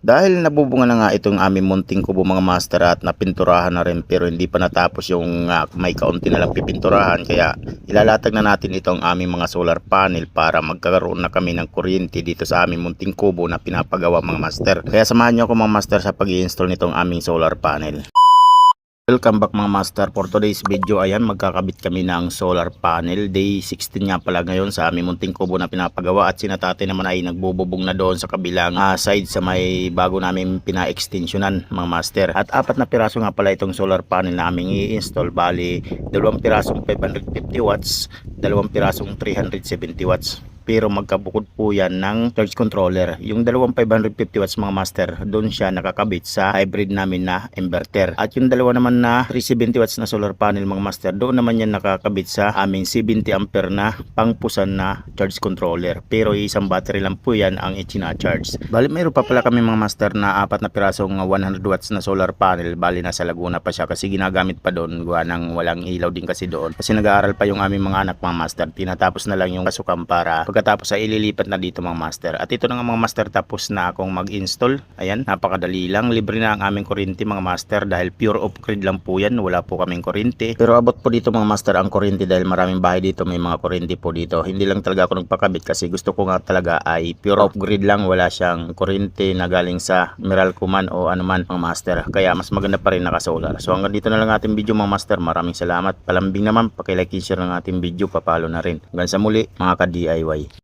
Dahil nabubunga na nga itong aming munting kubo mga master at napinturahan na rin pero hindi pa natapos yung may kaunti na lang pipinturahan, kaya ilalatag na natin itong aming mga solar panel para magkakaroon na kami ng kuryente dito sa aming munting kubo na pinapagawa mga master. Kaya samahan nyo ako mga master sa pag-i-install nitong aming solar panel. Welcome back mga master. For today's video, ayan, magkakabit kami ng solar panel. Day 16 nga pala ngayon sa aming munting kubo na pinapagawa, at si Natate naman ay nagbububong na doon sa kabilang side sa may bago namin pina-extensionan mga master. At 4 na piraso nga pala itong solar panel na aming i-install. Bali, 2 pirasong 550 watts, 2 pirasong 370 watts. Pero magkabukod po yan ng charge controller. Yung 550 watts mga master, doon siya nakakabit sa hybrid namin na inverter. At yung dalawa naman na 370 watts na solar panel mga master, doon naman yan nakakabit sa aming 70 ampere na pangpusan na charge controller. Pero isang battery lang po yan ang ichina-charge. Bali, mayroon pa pala kami mga master na 4 na pirasong 100 watts na solar panel. Bali, nasa Laguna pa siya kasi ginagamit pa doon. Gawa ng walang ilaw din kasi doon. Kasi nag-aaral pa yung aming mga anak mga master. Tinatapos na lang yung pasukan para pagkatapos ay ililipat na dito mga master. At ito na nga mga master, tapos na akong mag-install. Ayan, napakadali lang. Libre na ang aming kuryente mga master dahil pure off-grid lang po yan. Wala po kaming kuryente. Pero abot po dito mga master ang kuryente dahil maraming bahay dito may mga kuryente po dito. Hindi lang talaga ako nagpakabit kasi gusto ko nga talaga ay pure off-grid lang. Wala siyang kuryente na galing sa Meralco man o anuman mga master. Kaya mas maganda pa rin naka-solar. So hanggang dito na lang ating video mga master. Maraming salamat. Palambing naman, pakilike, share ng ating video, papalo na rin. Hanggang sa muli mga ka-DIY.